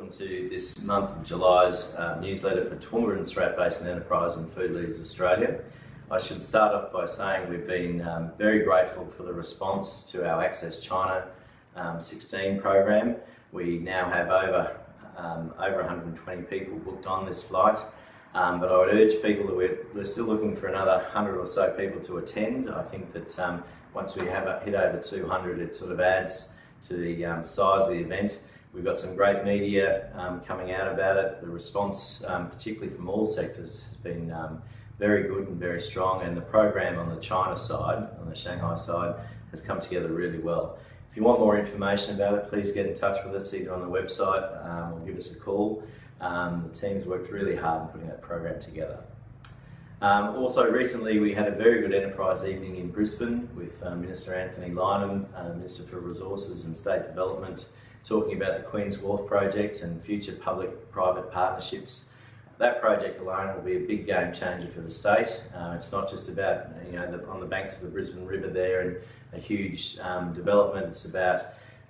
welcome to this month of July's newsletter for Toowoomba and Strat Basin Enterprise and Food Leaders Australia. I should start off by saying we've been very grateful for the response to our Access China 16 program. We now have over 120 people booked on this flight, but I would urge people that we're still looking for another 100 or so people to attend. I think that once we have hit over 200, it sort of adds to the size of the event. We've got some great media coming out about it. The response, particularly from all sectors, has been very good and very strong, and the program on the China side, on the Shanghai side, has come together really well. If you want more information about it, please get in touch with us either on the website or give us a call. The team's worked really hard in putting that program together. Also recently we had a very good enterprise evening in Brisbane with Minister Anthony Lynham, Minister for Resources and State Development, talking about the Queen's Wharf project and future public-private partnerships. That project alone will be a big game changer for the state. It's not just about on the banks of the Brisbane River there and a huge development. It's about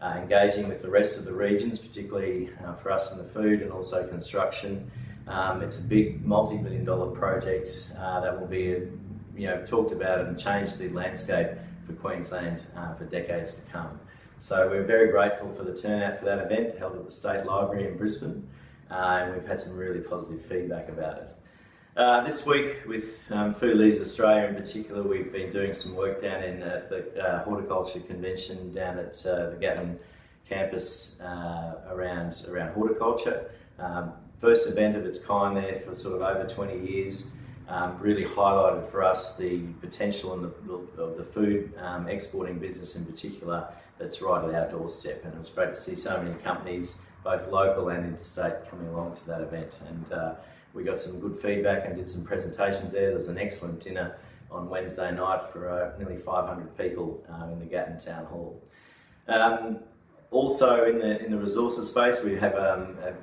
engaging with the rest of the regions, particularly for us in the food and also construction. It's a big multi-million-dollar project that will be talked about and change the landscape for Queensland for decades to come. So we're very grateful for the turnout for that event held at the State Library in Brisbane, and we've had some really positive feedback about it. This week with Food Leaders Australia in particular, we've been doing some work down at the Horticulture convention down at the Gatton campus around horticulture. First event of its kind there for sort of over 20 years. Really highlighted for us the potential of the food exporting business in particular that's right at our doorstep, and it was great to see so many companies, both local and interstate, coming along to that event, and we got some good feedback and did some presentations there. There was an excellent dinner on Wednesday night for nearly 500 people in the Gatton Town Hall. Also in the resources space, we have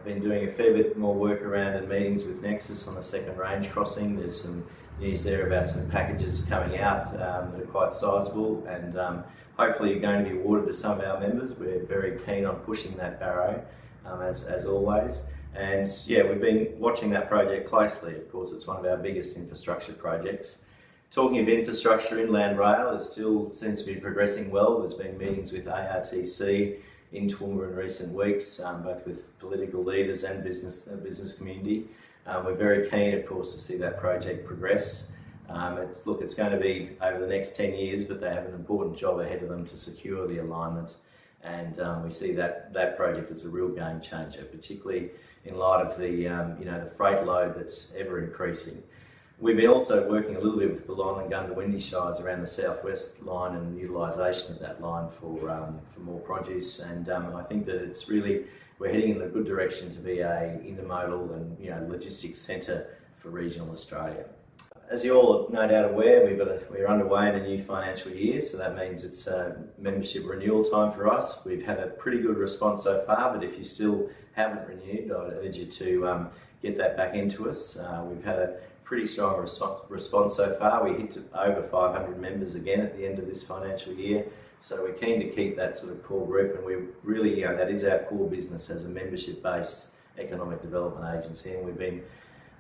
been doing a fair bit more work around and meetings with Nexus on the second range crossing. There's some news there about some packages coming out that are quite sizable, and hopefully going to be awarded to some of our members. We're very keen on pushing that barrow, as always. And yeah, we've been watching that project closely. Of course, it's one of our biggest infrastructure projects. Talking of infrastructure, inland rail, it still seems to be progressing well. There's been meetings with ARTC in Toowoomba in recent weeks, both with political leaders and business community. We're very keen, of course, to see that project progress. It's going to be over the next 10 years, but they have an important job ahead of them to secure the alignment, and we see that project as a real game changer, particularly in light of the freight load that's ever increasing. We've been also working a little bit with Balonne and Gundawindi Shires around the southwest line and utilisation of that line for more produce, and I think that we're heading in the good direction to be a intermodal and logistics centre for regional Australia. As you all are no doubt aware, we're underway in a new financial year, so that means it's membership renewal time for us. We've had a pretty good response so far, but if you still haven't renewed, I'd urge you to get that back into us. We've had a pretty strong response so far. We hit over 500 members again at the end of this financial year, so we're keen to keep that sort of core group, and we really, that is our core business as a membership-based economic development agency, and we've been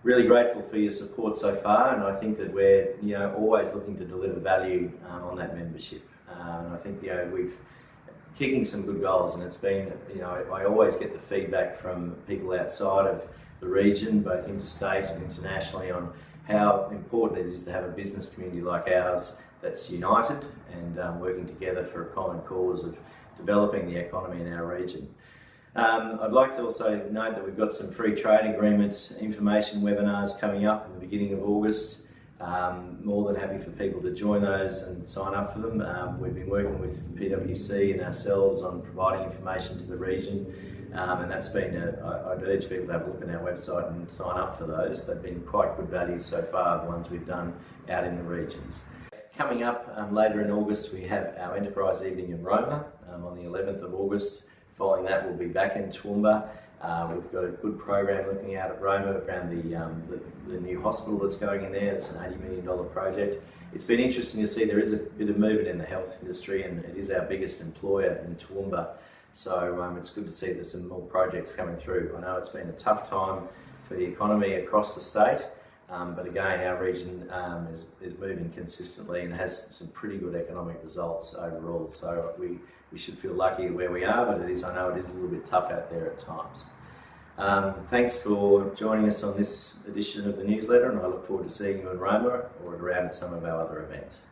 really grateful for your support so far, and I think that we're always looking to deliver value on that membership, and I think we've kicking some good goals, and it's been I always get the feedback from people outside of the region, both interstate and internationally, on how important it is to have a business community like ours that's united and working together for a common cause of developing the economy in our region. I'd like to also note that we've got some free trade agreement information webinars coming up at the beginning of August. More than happy for people to join those and sign up for them. We've been working with PwC and ourselves on providing information to the region, and that's been I'd urge people to have a look at our website and sign up for those. They've been quite good value so far, the ones we've done out in the regions. Coming up later in August, we have our Enterprise Evening in Roma on the 11th of August. Following that, we'll be back in Toowoomba. We've got a good program looking out at Roma around the new hospital that's going in there. It's an $80 million project. It's been interesting to see there is a bit of movement in the health industry, and it is our biggest employer in Toowoomba. So it's good to see there's some more projects coming through. I know it's been a tough time for the economy across the state, but again, our region is moving consistently and has some pretty good economic results overall. So we should feel lucky where we are, but I know it is a little bit tough out there at times. Thanks for joining us on this edition of the newsletter, and I look forward to seeing you in Roma or around at some of our other events.